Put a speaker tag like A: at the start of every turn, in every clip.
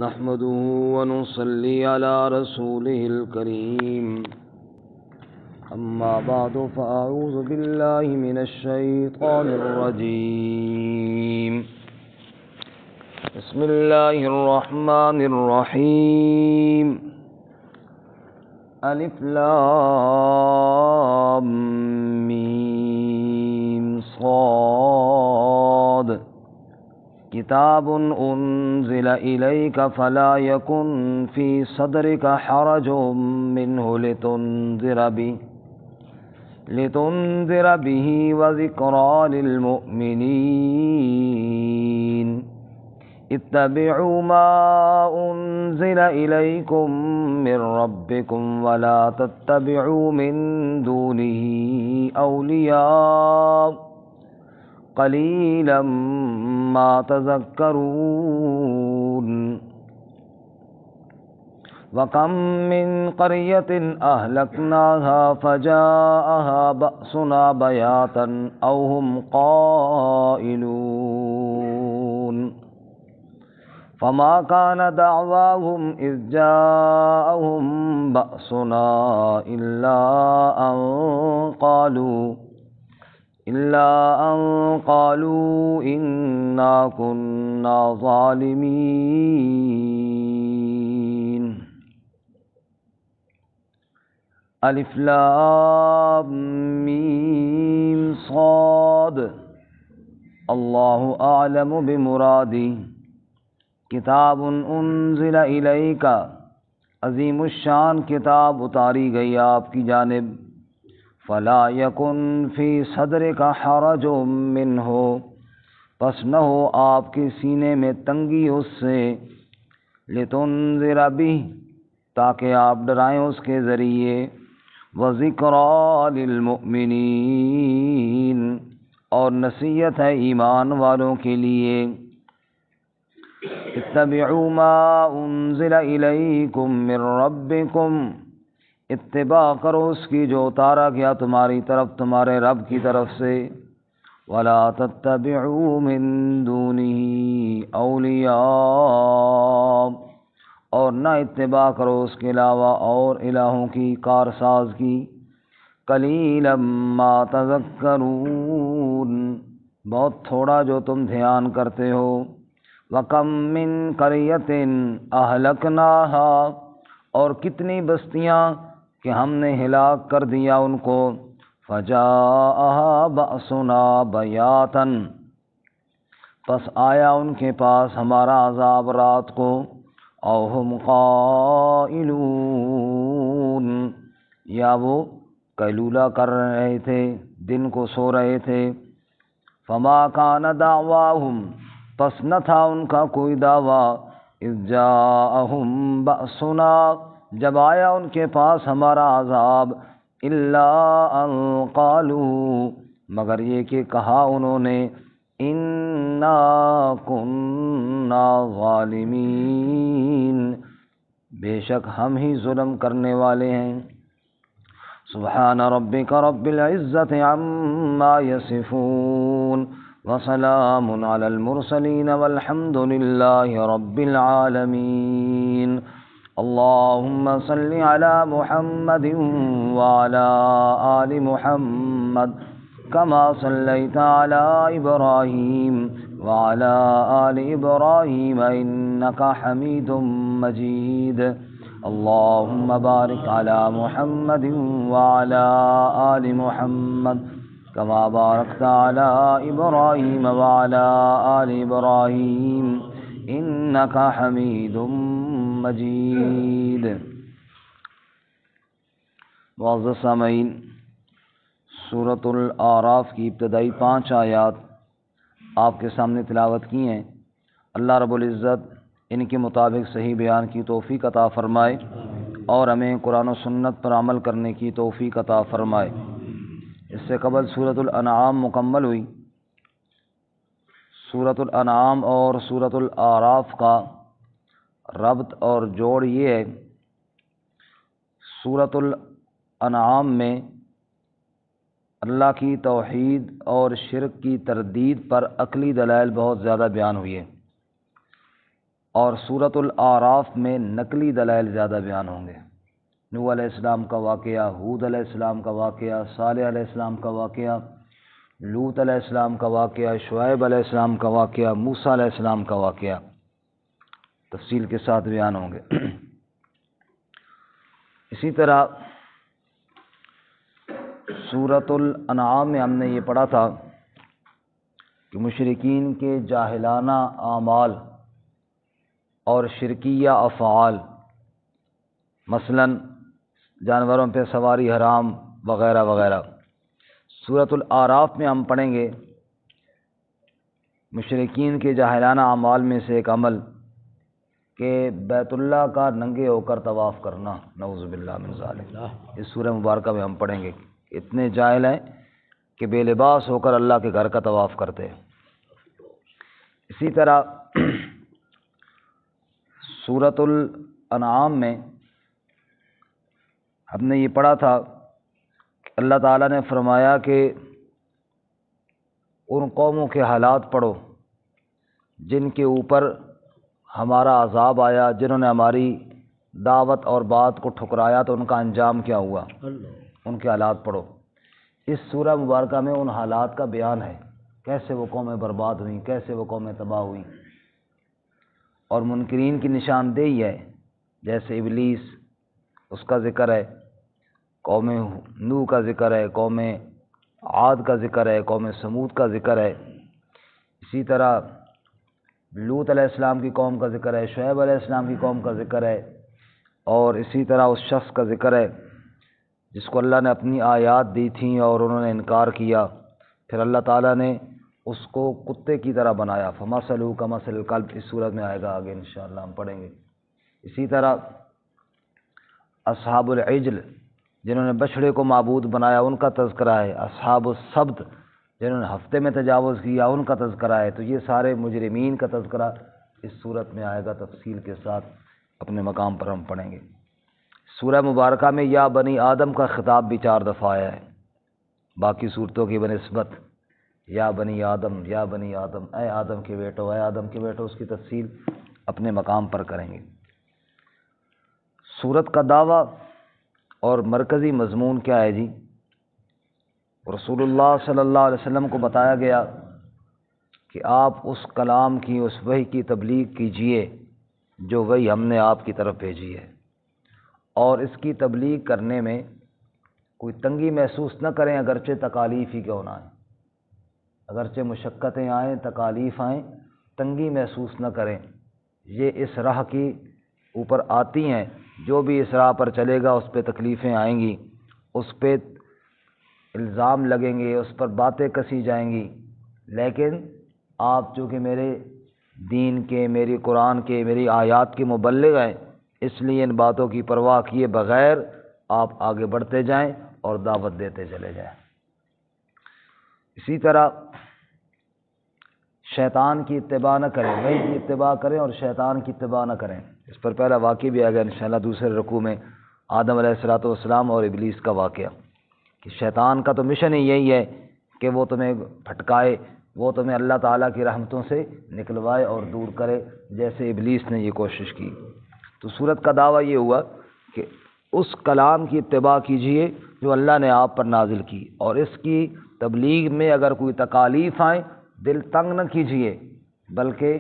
A: نحمده ونصلي على رسوله الكريم أما بعد فأعوذ بالله من الشيطان الرجيم بسم الله الرحمن الرحيم ألف لام ميم صاد كتاب أنزل إليك فلا يكن في صدرك حرج منه لتنذر به وذكرى للمؤمنين اتبعوا ما أنزل إليكم من ربكم ولا تتبعوا من دونه أولياء قليلا ما تذكرون وكم من قرية أهلكناها فجاءها بأسنا بياتا أو هم قائلون فما كان دعواهم إذ جاءهم بأسنا إلا أن قالوا إنا كنا ظالمين الف لام میم صاد اللہ اعلم بمرادی کتاب انزل الیک عظیم الشان کتاب اتاری گئی آپ کی جانب فلا یکن فی صدرک حرج منہ پس نہ ہو آپ کے سینے میں تنگی اس سے لتنذر بہ تاکہ آپ ڈرائیں اس کے ذریعے وذکریٰ للمؤمنین اور نصیحت ہے ایمان والوں کے لیے اتبعوا ما انزل الیکم من ربکم اتباع کرو اس کی جو اتارا گیا تمہاری طرف تمہارے رب کی طرف سے ولا تتبعوا من دونہ اولیاء اور نہ اتباع کرو اس کے علاوہ اور الہوں کی کارساز کی قلیلا ما تذکرون بہت تھوڑا جو تم دھیان کرتے ہو وَكَم مِّن قَرْيَةٍ أَهْلَكْنَاهَا اور کتنی بستیاں کہ ہم نے ہلاک کر دیا ان کو فَجَاءَهَا بَأْسُنَا بَيَاتًا پس آیا ان کے پاس ہمارا عذاب رات کو او ہم قائلون یا وہ قیلولہ کر رہے تھے دن کو سو رہے تھے فما کان دعواہم پس نہ تھا ان کا کوئی دعویٰ اذ جاءہم بأسنا جب آیا ان کے پاس ہمارا عذاب الا ان قالوا مگر یہ کہ کہا انہوں نے انا کننا ظالمین بے شک ہم ہی ظلم کرنے والے ہیں سبحان ربک رب العزت عما یصفون وسلام علی المرسلین والحمد للہ رب العالمین اللہم صل علی محمد وعلی آل محمد كما صليت على إبراهيم وعلى آل إبراهيم إنك حميد مجيد اللهم بارك على محمد وعلى آل محمد كما باركت على إبراهيم وعلى آل إبراهيم إنك حميد مجيد معزز سامعین سورۃ الاعراف کی ابتدائی 5 آیات آپ کے سامنے تلاوت کی ہیں۔ اللہ رب العزت ان کے مطابق صحیح بیان کی توفیق عطا فرمائے اور ہمیں قرآن و سنت پر عمل کرنے کی توفیق عطا فرمائے۔ اس سے قبل سورۃ الانعام مکمل ہوئی۔ سورۃ الانعام اور سورۃ الاعراف کا ربط اور جوڑ یہ ہے، سورۃ الانعام میں اللہ کی توحید اور شرک کی تردید پر عقلی دلائل بہت زیادہ بیان ہوئی ہے، اور سورۃ الاعراف میں نقلی دلائل زیادہ بیان ہوں گے۔ نوح علیہ السلام کا واقعہ، ہود علیہ السلام کا واقعہ، صالح علیہ السلام کا واقعہ، لوط علیہ السلام کا واقعہ، شعیب علیہ السلام کا واقعہ، موسیٰ علیہ السلام کا واقعہ تفصیل کے ساتھ بیان ہوں گے۔ اسی طرح سورۃ الانعام میں ہم نے یہ پڑھا تھا کہ مشرکین کے جاہلانہ اعمال اور شرکیہ افعال، مثلا جانوروں پہ سواری حرام وغیرہ وغیرہ، سورۃ الاعراف میں ہم پڑھیں گے مشرکین کے جاہلانہ اعمال میں سے ایک عمل کہ بیت اللہ کا ننگے ہو کر طواف کرنا، نعوذ باللہ من ذالک۔ اس سورہ مبارکہ میں ہم پڑھیں گے کہ اتنے جاہل ہیں کہ بے لباس ہو کر اللہ کے گھر کا طواف کرتے ہیں۔ اسی طرح سورۃ الانعام میں ہم نے یہ پڑھا تھا کہ اللہ تعالیٰ نے فرمایا کہ ان قوموں کے حالات پڑھو جن کے اوپر ہمارا عذاب آیا، جنہوں نے ہماری دعوت اور بات کو ٹھکرایا تو ان کا انجام کیا ہوا، ان کے حالات پڑھو۔ اس سورہ مبارکہ میں ان حالات کا بیان ہے، کیسے وہ قومیں برباد ہوئیں، کیسے وہ قومیں تباہ ہوئیں، اور منکرین کی نشاندہی ہے، جیسے ابلیس اس کا ذکر ہے، قوم نوح کا ذکر ہے، قوم عاد کا ذکر ہے، قوم سمود کا ذکر ہے، اسی طرح لوط علیہ السلام کی قوم کا ذکر ہے، شعیب علیہ السلام کی قوم کا ذکر ہے، اور اسی طرح اس شخص کا ذکر ہے جس کو اللہ نے اپنی آیات دی تھیں اور انہوں نے انکار کیا، پھر اللہ تعالیٰ نے اس کو کتے کی طرح بنایا، فَمَثَلُهُ كَمَثَلِ الْكَلْبِ، اس صورت میں آئے گا، آگے انشاءاللہ ہم پڑھیں گے۔ اسی طرح اصحاب العجل جنہوں نے بچھڑے کو معبود بنایا ان کا تذکرہ ہے، اصحاب السبت جنہوں نے ہفتے میں تجاوز کیا ان کا تذکرہ ہے۔ تو یہ سارے مجرمین کا تذکرہ اس صورت میں آئے گا، تفصیل کے ساتھ اپنے مقام پر ہم پڑھیں گے۔ سورہ مبارکہ میں یا بنی آدم کا خطاب بھی 4 دفعہ آیا ہے، باقی صورتوں کی بنسبت یا بنی آدم، یا بنی آدم، اے آدم کے بیٹو، اے آدم کے بیٹو، اس کی تفصیل اپنے مقام پر کریں گے۔ سورت کا دعویٰ اور مرکزی مضمون کیا ہے جی؟ رسول اللہ صلی اللہ علیہ وسلم کو بتایا گیا کہ آپ اس کلام کی، اس وحی کی تبلیغ کیجئے جو وحی ہم نے آپ کی طرف بھیجی ہے، اور اس کی تبلیغ کرنے میں کوئی تنگی محسوس نہ کریں، اگرچہ تکالیف ہی کیوں نہ آئیں، اگرچہ مشقتیں آئیں، تکالیف آئیں، تنگی محسوس نہ کریں، یہ اس راہ کی اوپر آتی ہیں، جو بھی اس راہ پر چلے گا اس پہ تکلیفیں آئیں گی، اس پہ الزام لگیں گے، اس پر باتیں کسی جائیں گی، لیکن آپ چونکہ میرے دین کے، میری قرآن کے، میری آیات کے مبلغ ہیں، اس لیے ان باتوں کی پرواہ کیے بغیر آپ آگے بڑھتے جائیں اور دعوت دیتے چلے جائیں۔ اسی طرح شیطان کی اتباع نہ کریں، وحی کی اتباع کریں اور شیطان کی اتباع نہ کریں۔ اس پر پہلا واقعہ بھی آ گیا انشاءاللہ دوسرے رکوع میں، آدم علیہ السلام اور ابلیس کا واقعہ، کہ شیطان کا تو مشن ہی یہی ہے کہ وہ تمہیں بھٹکائے، وہ تمہیں اللہ تعالیٰ کی رحمتوں سے نکلوائے اور دور کرے، جیسے ابلیس نے یہ کوشش کی۔ تو سورت کا دعویٰ یہ ہوا کہ اس کلام کی اتباع کیجئے جو اللہ نے آپ پر نازل کی، اور اس کی تبلیغ میں اگر کوئی تکالیف آئیں دل تنگ نہ کیجئے، بلکہ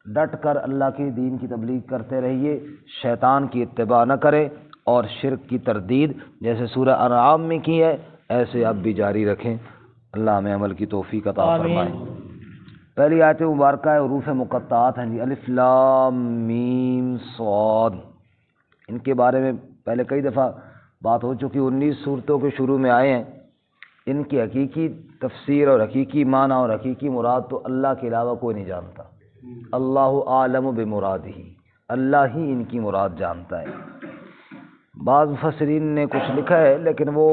A: ڈٹ کر اللہ کے دین کی تبلیغ کرتے رہیے، شیطان کی اتباع نہ کریں، اور شرک کی تردید جیسے سورہ انعام میں کی ہے ایسے اب بھی جاری رکھیں۔ اللہ ہمیں عمل کی توفیق عطا فرمائے۔ پہلی آیت مبارکہ ہے حروف مقطعات ہیں جی، الف لام میم صاد، ان کے بارے میں پہلے کئی دفعہ بات ہو چکی، 19 صورتوں کے شروع میں آئے ہیں، ان کی حقیقی تفسیر اور حقیقی معنی اور حقیقی مراد تو اللہ کے علاوہ کوئی نہیں جانتا، اللہ عالم بمرادہ، اللہ ہی ان کی مراد جانتا ہے۔ بعض مفسرین نے کچھ لکھا ہے لیکن وہ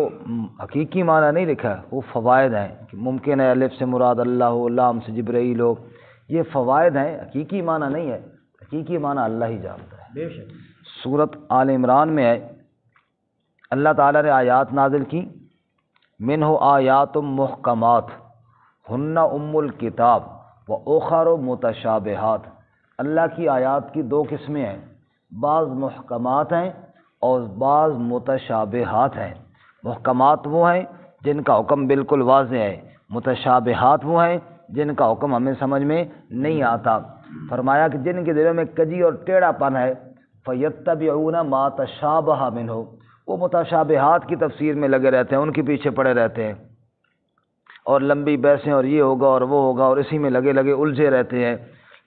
A: حقیقی معنی نہیں لکھا ہے، وہ فوائد ہیں کہ ممکن ہے الف سے مراد اللہ ہو، لام سے جبرائیل ہو، یہ فوائد ہیں، حقیقی معنی نہیں ہے، حقیقی معنی اللہ ہی جانتا ہے۔ بے شک سورۃ آل عمران میں ہے، اللہ تعالیٰ نے آیات نازل کی، منہ آیات محکمات ہن ام الکتاب و اخر متشابہات، اللہ کی آیات کی دو قسمیں ہیں، بعض محکمات ہیں اور بعض متشابہات ہیں۔ محکمات وہ ہیں جن کا حکم بالکل واضح ہے، متشابہات وہ ہیں جن کا حکم ہمیں سمجھ میں نہیں آتا۔ فرمایا کہ جن کے دلوں میں کجی اور ٹیڑھا پن ہے، فَيَتَّبِعُونَ مَا تَشَابَهَ مِنْهُ، وہ متشابہات کی تفسیر میں لگے رہتے ہیں، ان کے پیچھے پڑے رہتے ہیں، اور لمبی بحثیں اور یہ ہوگا اور وہ ہوگا اور اسی میں لگے الجھے رہتے ہیں۔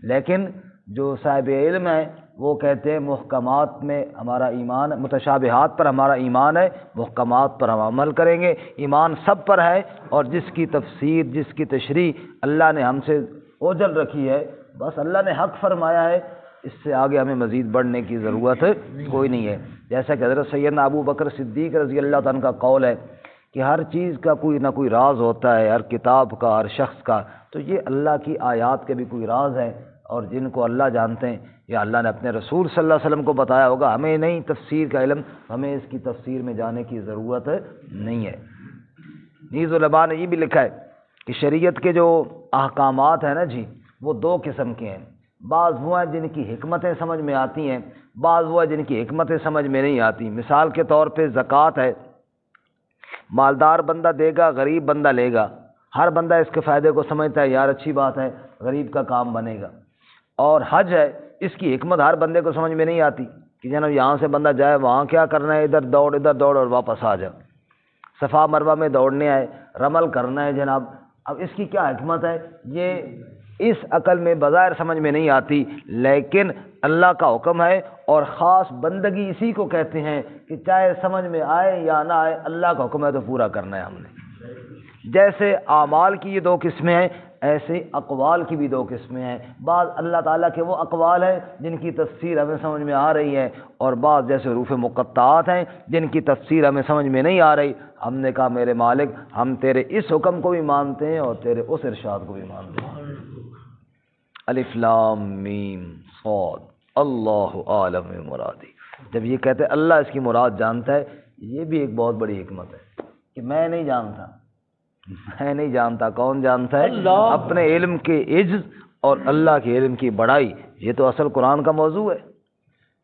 A: لیکن جو صاحب علم ہے وہ کہتے ہیں محکمات میں ہمارا ایمان، متشابہات پر ہمارا ایمان ہے، محکمات پر ہم عمل کریں گے۔ ایمان سب پر ہے، اور جس کی تفسیر، جس کی تشریح اللہ نے ہم سے اوجل رکھی ہے، بس اللہ نے حق فرمایا ہے، اس سے آگے ہمیں مزید بڑھنے کی ضرورت کوئی نہیں ہے۔ جیسا کہ حضرت سیدنا ابو بکر صدیق رضی اللہ تعالیٰ عنہ کا قول ہے کہ ہر چیز کا کوئی نہ کوئی راز ہوتا ہے، ہر کتاب کا، ہر شخص کا، تو یہ اللہ کی آیات کے بھی کوئی راز ہے، اور جن کو اللہ جانتے ہیں یا اللہ نے اپنے رسول صلی اللہ علیہ وسلم کو بتایا ہوگا، ہمیں نہیں تفسیر کا علم، ہمیں اس کی تفسیر میں جانے کی ضرورت نہیں ہے۔ نیز علماء نے یہ بھی لکھا ہے کہ شریعت کے جو احکامات ہیں نا جی، وہ دو قسم کے ہیں، بعض وہ ہیں جن کی حکمتیں سمجھ میں آتی ہیں، بعض وہ ہیں جن کی حکمتیں سمجھ میں نہیں آتی۔ مثال کے طور پہ زکوٰۃ ہے، مالدار بندہ دے گا، غریب بندہ لے گا، ہر بندہ اس کے فائدے کو سمجھتا ہے، یار اچھی بات ہے، غریب کا کام بنے گا۔ اور حج ہے، اس کی حکمت ہر بندے کو سمجھ میں نہیں آتی کہ جناب یہاں سے بندہ جائے وہاں کیا کرنا ہے، ادھر دوڑ اور واپس آ جا، صفا مروہ میں دوڑنے آئے، رمل کرنا ہے جناب، اب اس کی کیا حکمت ہے، یہ اس عقل میں بظاہر سمجھ میں نہیں آتی، لیکن اللہ کا حکم ہے، اور خاص بندگی اسی کو کہتے ہیں کہ چاہے سمجھ میں آئے یا نہ آئے، اللہ کا حکم ہے تو پورا کرنا ہے ہم نے۔ جیسے اعمال کی یہ دو قسمیں ہیں، ایسے اقوال کی بھی دو قسمیں ہیں۔ بعض اللہ تعالیٰ کے وہ اقوال ہیں جن کی تفسیر ہمیں سمجھ میں آ رہی ہے، اور بعض جیسے حروف مقطعات ہیں جن کی تفسیر ہمیں سمجھ میں نہیں آ رہی۔ ہم نے کہا میرے مالک، ہم تیرے اس حکم کو بھی مانتے ہیں اور تیرے اس ارشاد کو بھی مانتے ہیں۔ الف لام میم صاد اللہ عالم مرادی، جب یہ کہتے ہیں اللہ اس کی مراد جانتا ہے، یہ بھی ایک بہت بڑی حکمت ہے کہ میں نہیں جانتا، کون جانتا ہے؟ اللہ۔ اپنے علم کے عجز اور اللہ کے علم کی بڑائی، یہ تو اصل قرآن کا موضوع ہے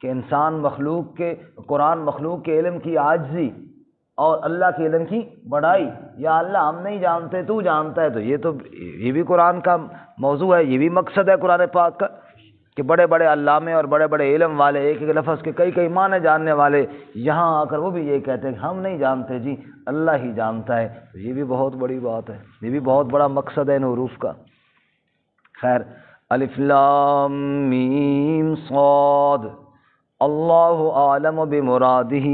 A: کہ قرآن مخلوق کے علم کی عاجزی اور اللہ کے علم کی بڑائی، یا اللہ ہم نہیں جانتے تو جانتا ہے، تو یہ بھی قرآن کا موضوع ہے، یہ بھی مقصد ہے قرآن پاک کا کہ بڑے بڑے علامے اور بڑے بڑے علم والے، ایک ایک لفظ کے کئی معنی جاننے والے، یہاں آ کر وہ بھی یہ کہتے ہیں کہ ہم نہیں جانتے جی، اللہ ہی جانتا ہے، تو یہ بھی بہت بڑی بات ہے، یہ بھی بہت بڑا مقصد ہے ان حروف کا۔ خیر، الف لام میم صاد اللہ عالم بمرادہ،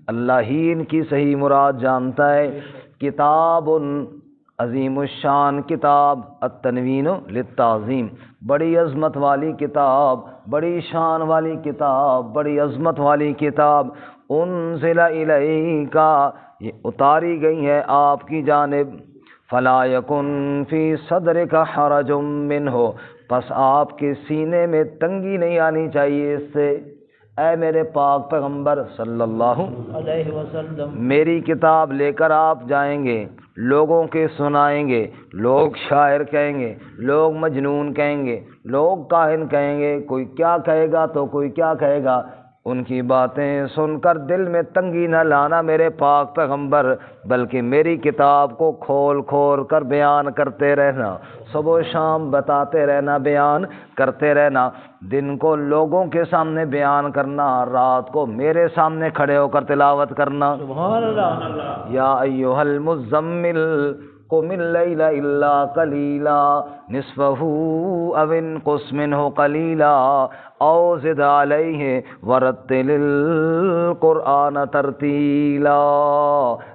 A: اللہ ہی ان کی صحیح مراد جانتا ہے۔ کتاب عظیم الشان کتاب، التنوین للتعظیم، بڑی عظمت والی کتاب، بڑی شان والی کتاب، بڑی عظمت والی کتاب، انزل الیک، یہ اتاری گئی ہے آپ کی جانب، فلا یکن فی صدرک حرج منہ، پس آپ کے سینے میں تنگی نہیں آنی چاہیے اس سے۔ اے میرے پاک پیغمبر صلی اللہ علیہ وسلم، میری کتاب لے کر آپ جائیں گے، لوگوں کے سنائیں گے، لوگ شاعر کہیں گے، لوگ مجنون کہیں گے، لوگ کاہن کہیں گے، کوئی کیا کہے گا تو کوئی کیا کہے گا، ان کی باتیں سن کر دل میں تنگی نہ لانا میرے پاک پیغمبر، بلکہ میری کتاب کو کھول کر بیان کرتے رہنا، صبح و شام بتاتے رہنا، بیان کرتے رہنا، دن کو لوگوں کے سامنے بیان کرنا، رات کو میرے سامنے کھڑے ہو کر تلاوت کرنا۔ سبحان اللہ۔ یا ایھا المزمل قم اللیل الا قلیلا نصفہ او انقص منہ قلیلا او زد علیہ ورتل القرآن ترتیلا۔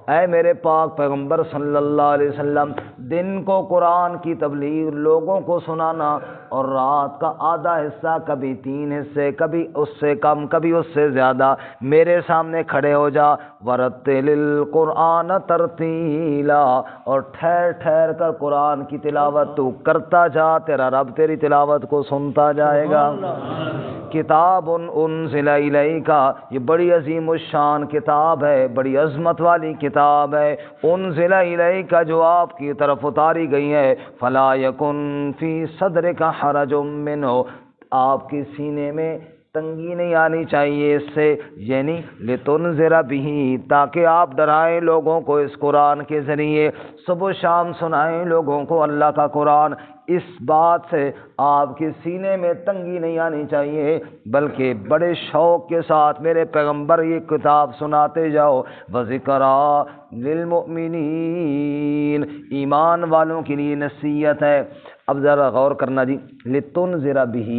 A: اے میرے پاک پیغمبر صلی اللہ علیہ وسلم، دن کو قرآن کی تبلیغ، لوگوں کو سنانا، اور رات کا آدھا حصہ، کبھی 3 حصے، کبھی اس سے کم، کبھی اس سے زیادہ، میرے سامنے کھڑے ہو جا، ورتل القرآن ترتیلا، اور ٹھہر ٹھہر کر قرآن کی تلاوت تو کرتا جا، تیرا رب تیری تلاوت کو سنتا جائے گا۔ کتاب انزل الیک، یہ بڑی عظیم الشان کتاب ہے، بڑی عظمت والی کتاب ہے، انزل الیک، جو آپ کی طرف اتاری گئی ہے، فلا یکن فی صدرک حرج منہ، آپ کے سینے میں تنگی نہیں آنی چاہیے اس سے، یعنی لتنذر بہ، تاکہ آپ ڈرائیں لوگوں کو اس قرآن کے ذریعے، صبح و شام سنائیں لوگوں کو اللہ کا قرآن۔ اس بات سے آپ کے سینے میں تنگی نہیں آنی چاہیے، بلکہ بڑے شوق کے ساتھ میرے پیغمبر یہ کتاب سناتے جاؤ۔ وَذِكْرَىٰ لِلْمُؤْمِنِينَ، ایمان والوں کے لیے نصیحت ہے۔ اب ذرا غور کرنا جی، لِتُنذِرَ بِهِ،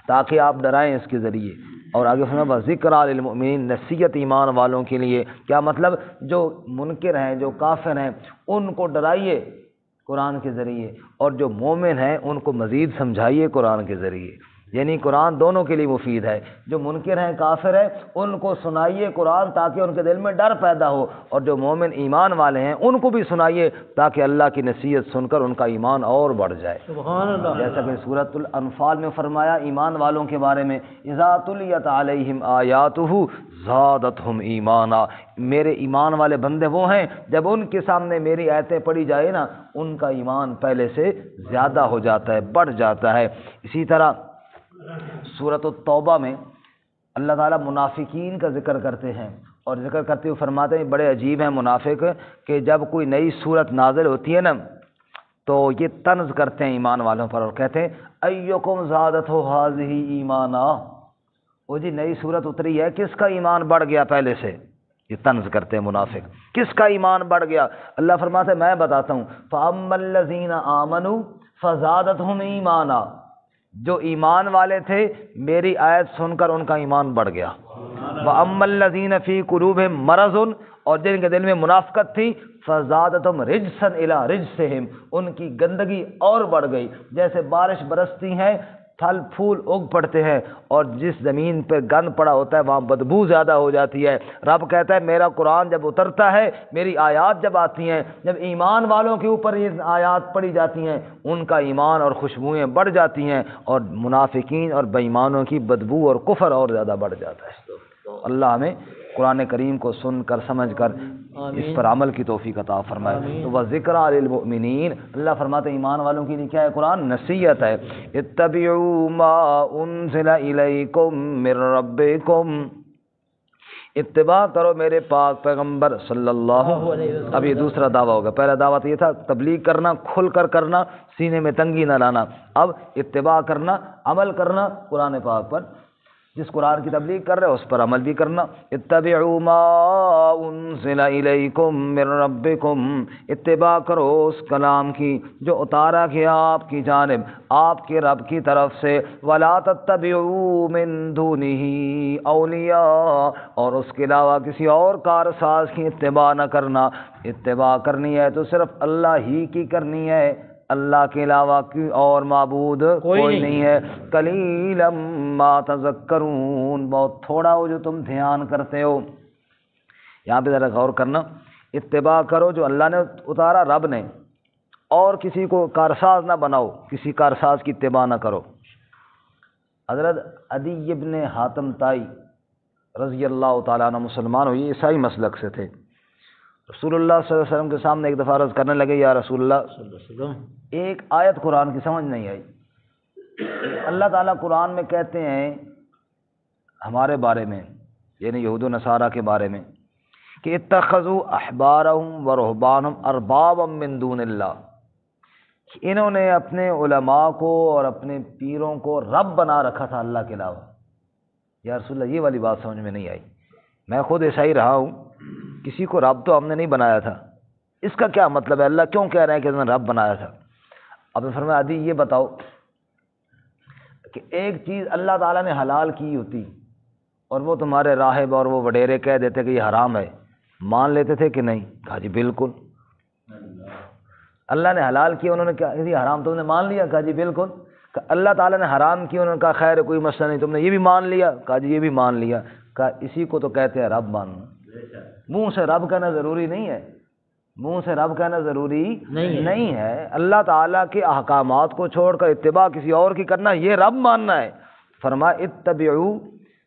A: تاکہ آپ ڈرائیں اس کے ذریعے، اور آگے فرمایا ذکر للمؤمنین، نصیحت ایمان والوں کے لیے۔ کیا مطلب؟ جو منکر ہیں، جو کافر ہیں، ان کو ڈرائیے قرآن کے ذریعے، اور جو مومن ہیں ان کو مزید سمجھائیے قرآن کے ذریعے۔ یعنی قرآن دونوں کے لیے مفید ہے، جو منکر ہیں، کافر ہیں، ان کو سنائیے قرآن تاکہ ان کے دل میں ڈر پیدا ہو، اور جو مومن ایمان والے ہیں ان کو بھی سنائیے تاکہ اللہ کی نصیحت سن کر ان کا ایمان اور بڑھ جائے۔
B: سبحان اللہ۔
A: جیسا کہ سورۃ الانفال میں فرمایا ایمان والوں کے بارے میں، اذا تلیت علیہم آیاتہ زادتہم ایمانا، میرے ایمان والے بندے وہ ہیں جب ان کے سامنے میری آیتیں پڑھی جائے نا، ان کا ایمان پہلے سے زیادہ ہو جاتا ہے، بڑھ جاتا ہے۔ اسی طرح سورۃ التوبہ میں اللہ تعالیٰ منافقین کا ذکر کرتے ہیں، اور ذکر کرتے ہوئے فرماتے ہیں بڑے عجیب ہیں منافق، کہ جب کوئی نئی صورت نازل ہوتی ہے نا تو یہ طنز کرتے ہیں ایمان والوں پر، اور کہتے ہیں ایکم زادتہ ھذہ ایمانا، وہ جی نئی صورت اتری ہے، کس کا ایمان بڑھ گیا پہلے سے؟ یہ طنز کرتے ہیں منافق، کس کا ایمان بڑھ گیا؟ اللہ فرماتے ہیں میں بتاتا ہوں، فَأَمَّا الَّذِينَ آمَنُوا فَزَادَتْهُمْ ایمانا، جو ایمان والے تھے میری آیت سن کر ان کا ایمان بڑھ گیا۔ وَأَمَّا الَّذِينَ فِي قُلُوبِهِم مَرَضٌ، اور جن کے دل میں منافقت تھی، فَزَادَتْهُمْ رِجْسًا إِلَىٰ رِجْسِهِمْ، ان کی گندگی اور بڑھ گئی۔ جیسے بارش برستی ہے، پھل پھول اگ پڑتے ہیں، اور جس زمین پہ گند پڑا ہوتا ہے وہاں بدبو زیادہ ہو جاتی ہے۔ رب کہتا ہے میرا قرآن جب اترتا ہے، میری آیات جب آتی ہیں، جب ایمان والوں کے اوپر یہ آیات پڑھی جاتی ہیں، ان کا ایمان اور خوشبوئیں بڑھ جاتی ہیں، اور منافقین اور بے ایمانوں کی بدبو اور کفر اور زیادہ بڑھ جاتا ہے۔ اللہ ہمیں قرآن کریم کو سن کر سمجھ کر اس پر عمل کی توفیق عطا فرمائے۔ تو وَذِكْرَىٰ لِلْمُؤْمِنِينَ، اللہ فرماتے ہیں ایمان والوں کے لیے کیا ہے قرآن؟ نصیحت ہے۔ اتبعوا ما انزل الیکم من ربکم، اتباع کرو میرے پاک پیغمبر صلی اللہ علیہ وسلم۔ اب یہ دوسرا دعویٰ ہوگا، پہلا دعویٰ تو یہ تھا تبلیغ کرنا، کھل کر کرنا، سینے میں تنگی نہ لانا، اب اتباع کرنا، عمل کرنا قرآن پاک پر، جس قرآن کی تبلیغ کر رہے ہو اس پر عمل بھی کرنا۔ اتبعوا ما انزل الیکم من ربکم، اتباع کرو اس کلام کی جو اتارا گیا آپ کی جانب آپ کے رب کی طرف سے۔ ولا تتبعوا من دونہ اولیاء، اور اس کے علاوہ کسی اور کارساز کی اتباع نہ کرنا۔ اتباع کرنی ہے تو صرف اللہ ہی کی کرنی ہے، اللہ کے علاوہ کوئی اور معبود کوئی نہیں ہے۔ قلیلا ما تذکرون، بہت تھوڑا ہو جو تم دھیان کرتے ہو۔ یہاں پہ ذرا غور کرنا، اتباع کرو جو اللہ نے اتارا رب نے، اور کسی کو کارساز نہ بناؤ، کسی کارساز کی اتباع نہ کرو۔ حضرت عدی ابن حاتم طائی رضی اللہ تعالیٰ عنہ مسلمان ہوئے، عیسائی مسلک سے تھے۔ رسول اللہ صلی اللہ علیہ وسلم کے سامنے ایک دفعہ عرض کرنے لگے یا رسول اللہ صلی اللہ علیہ وسلم، ایک آیت قرآن کی سمجھ نہیں آئی۔ اللہ تعالیٰ قرآن میں کہتے ہیں ہمارے بارے میں، یعنی یہود و نصارہ کے بارے میں، کہ اتخذوا احبارهم ورهبانهم اربابا من دون اللہ، انہوں نے اپنے علماء کو اور اپنے پیروں کو رب بنا رکھا تھا اللہ کے علاوہ۔ یا رسول اللہ یہ والی بات سمجھ میں نہیں آئی، میں خود عیسائی رہا ہوں، کسی کو رب تو ہم نے نہیں بنایا تھا، اس کا کیا مطلب ہے؟ اللہ کیوں کہہ رہے ہیں کہ انہوں نے رب بنایا تھا؟ اب فرمایا عدی یہ بتاؤ کہ ایک چیز اللہ تعالیٰ نے حلال کی ہوتی اور وہ تمہارے راہب اور وہ وڈیرے کہہ دیتے کہ یہ حرام ہے، مان لیتے تھے کہ نہیں؟ کہا جی بالکل۔ اللہ نے حلال کیا، انہوں نے کہا یہ حرام تم نے مان لیا؟ کہا جی بالکل۔ اللہ تعالیٰ نے حرام کیا، انہوں نے کہا خیر کوئی مسئلہ نہیں، تم نے یہ بھی مان لیا؟ کہا جی یہ بھی مان لیا۔ کہا اسی کو تو کہتے ہیں رب ماننا۔ منہ سے رب کہنا ضروری نہیں ہے، منہ سے رب کہنا ضروری نہیں ہے۔ اللہ تعالیٰ کے احکامات کو چھوڑ کر اتباع کسی اور کی کرنا، یہ رب ماننا ہے۔ فرمایا اتبعوا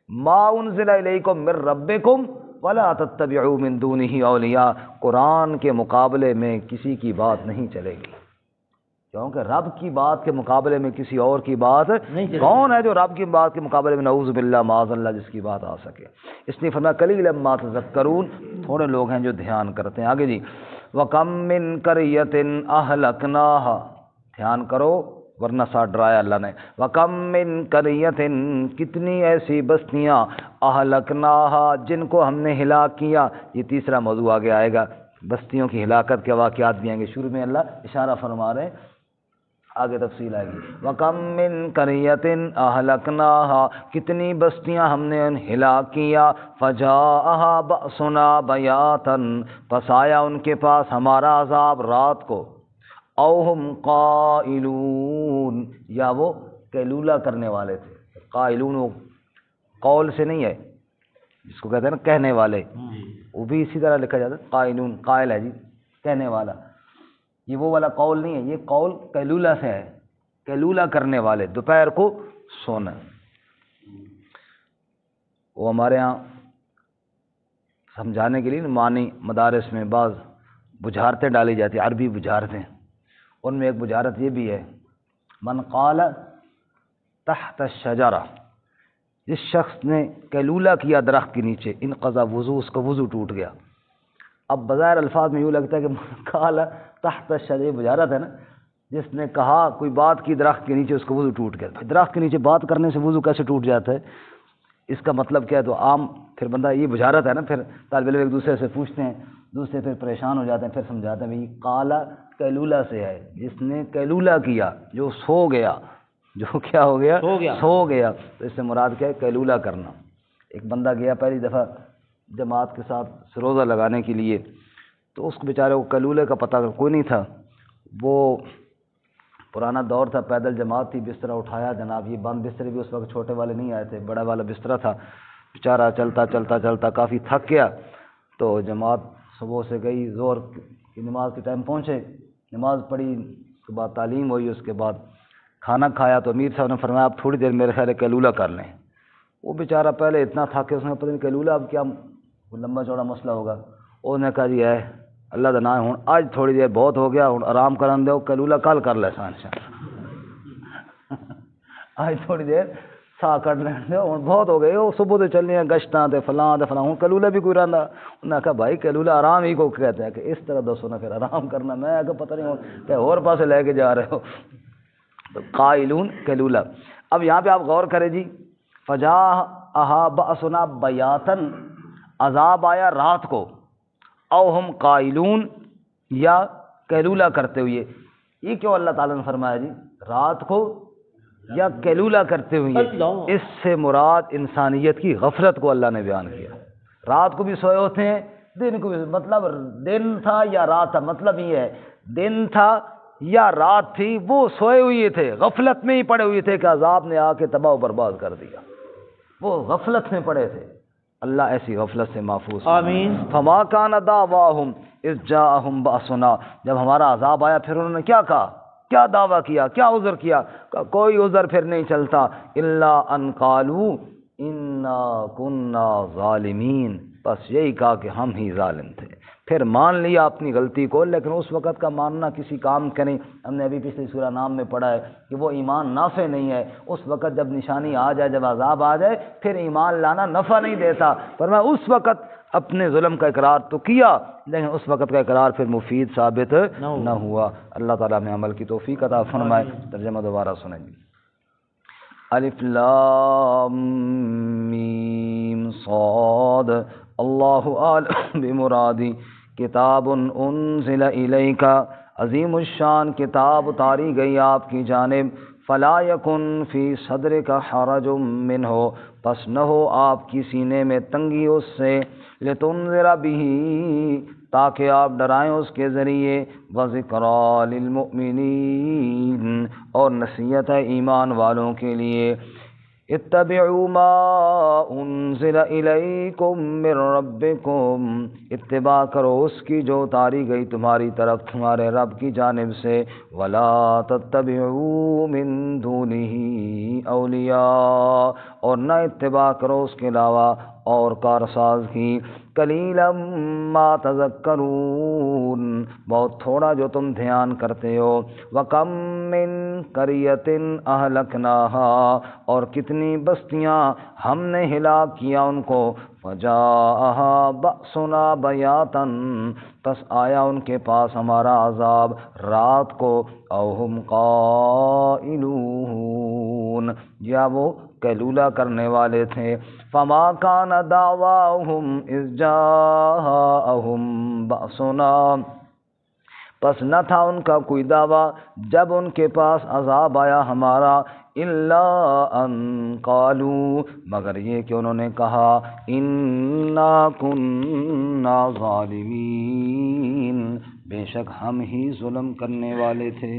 A: ما انزل الیکم من ربکم ولا تتبعوا من دونہ اولیاء، قرآن کے مقابلے میں کسی کی بات نہیں چلے گی۔ کیونکہ رب کی بات کے مقابلے میں کسی اور کی بات نہیں. کون ہے جو رب کی بات کے مقابلے میں نعوذ باللہ معاذ اللہ جس کی بات آ سکے؟ اس لیے فرمایا قلیلا ما تذکرون، تھوڑے لوگ ہیں جو دھیان کرتے ہیں. آگے جی وَكَم مِّن قَرْيَةٍ أَهْلَكْنَاهَا، دھیان کرو ورنہ ساتھ ڈرایا اللہ نے. وَكَم مِّن قَرْيَةٍ، کتنی ایسی بستیاں، أَهْلَكْنَاهَا جن کو ہم نے ہلاک کیا. یہ تیسرا موضوع آگے آئے گا، بستیوں کی ہلاکت کے واقعات بھی آئیں گے. شروع میں اللہ اشارہ فرما رہے ہیں، آگے تفصیل آئے گی. وَكَم مِّن قَرْيَةٍ أَهْلَكْنَاهَا، کتنی بستیاں ہم نے ہلاک کیا. فَجَاءَهَا بَأْسُنَا بَيَاتًا، پس آیا ان کے پاس ہمارا عذاب رات کو. أَوْ هُمْ قَائِلُونَ، یا وہ قیلولہ کرنے والے تھے. قائلون وہ قول سے نہیں ہے جس کو کہتے ہیں نا کہنے والے، وہ بھی اسی طرح لکھا جاتا ہے. قائلون قائل ہے جی کہنے والا، یہ وہ والا قول نہیں ہے، یہ قول قیلولہ سے ہے، قیلولہ کرنے والے، دوپہر کو سونا. وہ ہمارے ہاں سمجھانے کے لیے معنی مدارس میں بعض بجھارتیں ڈالی جاتی ہیں، عربی بجھارتیں. ان میں ایک بجھارت یہ بھی ہے، من قال تحت الشجرہ، جس شخص نے قیلولہ کیا درخت کے نیچے، انقضا وضو، اس کا وضو ٹوٹ گیا. اب بظاہر الفاظ میں یوں لگتا ہے کہ من قال تحت الشجرہ بجھارت ہے نا، جس نے کہا کوئی بات کی درخت کے نیچے، اس کا وضو ٹوٹ گیا. درخت کے نیچے بات کرنے سے وضو کیسے ٹوٹ جاتا ہے؟ اس کا مطلب کیا ہے؟ تو عام پھر بندہ یہ بجھارت ہے نا، پھر طالب علم ایک دوسرے سے پوچھتے ہیں، دوسرے پھر پریشان ہو جاتے ہیں، پھر سمجھاتے ہیں بھائی قالا قیلولہ سے ہے، جس نے قیلولہ کیا، جو سو گیا، جو کیا ہو گیا؟ سو گیا. تو اس سے مراد کیا ہے؟ قیلولہ کرنا. ایک بندہ گیا پہلی دفعہ جماعت کے ساتھ روزہ لگانے کے لیے، تو اس کو بیچارے کو قیلولے کا پتہ کوئی نہیں تھا. وہ پرانا دور تھا، پیدل جماعت تھی، بستر اٹھایا جناب. یہ بند بستر بھی اس وقت چھوٹے والے نہیں آئے تھے، بڑا والا بستر تھا. بیچارہ چلتا چلتا چلتا کافی تھک گیا. تو جماعت صبح سے گئی، زور کی نماز کے ٹائم پہنچے، نماز پڑھی، اس کے بعد تعلیم ہوئی، اس کے بعد کھانا کھایا. تو امیر صاحب نے فرمایا آپ تھوڑی دیر میرے خیال ہے قیلولہ کر لیں. وہ بیچارہ پہلے اتنا تھا کہ اس نے پتہ نہیں قیلولہ اب کیا لمبا چوڑا مسئلہ ہوگا. اس نے کہا جی ہے اللہ دا نام ہوں آج تھوڑی دیر بہت ہو گیا، ہوں آرام کرن دو، قیلولہ کل کر لے سان آج تھوڑی دیر سا کٹ لین دو، ہوں بہت ہو گئے، وہ صبح تو چلنے ہیں گشتاں تے فلاں تے فلاں، ہوں قیلولہ بھی کوئی رہندا. انہوں نے کہا بھائی قیلولہ آرام ہی کو کہتے ہیں کہ اس طرح دسو نا، پھر آرام کرنا. میں کہ پتہ نہیں کہ اور پاسے لے کے جا رہے ہو. قائلون قیلولہ. اب یہاں پہ آپ غور کریں جی، فجاءہا بأسنا بیاتن، عذاب آیا رات کو. او ہم قائلون، یا قیلولہ کرتے ہوئے. یہ کیوں اللہ تعالیٰ نے فرمایا جی رات کو یا قیلولہ کرتے ہوئے؟ اس سے مراد انسانیت کی غفلت کو اللہ نے بیان کیا. رات کو بھی سوئے ہوتے ہیں، دن کو بھی، مطلب دن تھا یا رات تھا، مطلب یہ ہے دن تھا یا رات تھی، وہ سوئے ہوئے تھے، غفلت میں ہی پڑے ہوئے تھے کہ عذاب نے آ کے تباہ و برباد کر دیا. وہ غفلت میں پڑے تھے. اللہ ایسی غفلت سے محفوظ
B: آمین.
A: فما کان دعواہم اذ جاءہم بأسنا، جب ہمارا عذاب آیا پھر انہوں نے کیا کہا، کیا دعویٰ کیا، کیا عذر کیا؟ کوئی عذر پھر نہیں چلتا. الا ان قالوا انا کنا ظالمین، بس یہی کہا کہ ہم ہی ظالم تھے. پھر مان لیا اپنی غلطی کو، لیکن اس وقت کا ماننا کسی کام کا نہیں. ہم نے ابھی پچھلی سورہ نام میں پڑھا ہے کہ وہ ایمان نافع نہیں ہے. اس وقت جب نشانی آ جائے، جب عذاب آ جائے، پھر ایمان لانا نفع نہیں دیتا. پر میں اس وقت اپنے ظلم کا اقرار تو کیا، لیکن اس وقت کا اقرار پھر مفید ثابت نہ ہوا. اللہ تعالیٰ میں عمل کی توفیق عطا فرمائے. ترجمہ دوبارہ سنیں گے. الف لام میم صاد اللہ اعلم بمرادی کتاب انزل الیک، عظیم الشان کتاب اتاری گئی آپ کی جانب. فلا یکن فی صدرک حرج منہ، پس نہ ہو آپ کی سینے میں تنگی اس سے. لتنذر بہ، تاکہ آپ ڈرائیں اس کے ذریعے. وذکریٰ للمؤمنین، اور نصیحت ہے ایمان والوں کے لیے. اتبعوا ما انزل الیکم من ربکم، اتباع کرو اس کی جو اتاری گئی تمہاری طرف تمہارے رب کی جانب سے. ولا تتبعوا من دونہ اولیاء، اور نہ اتباع کرو اس کے علاوہ اور کارساز کی قلیلا ما تذکرون بہت تھوڑا جو تم دھیان کرتے ہو وکم من قریۃ اہلکناہا اور کتنی بستیاں ہم نے ہلاک کیا ان کو فجاءہا بأسنا بیاتاً پس آیا ان کے پاس ہمارا عذاب رات کو او ہم قائلون یا وہ قیلولہ کرنے والے تھے فما کان دعواہم اذ جاءہم بأسنا پس نہ تھا ان کا کوئی دعویٰ جب ان کے پاس عذاب آیا ہمارا الا ان قالوا مگر یہ کہ انہوں نے کہا انا کنا ظالمین بے شک ہم ہی ظلم کرنے والے تھے۔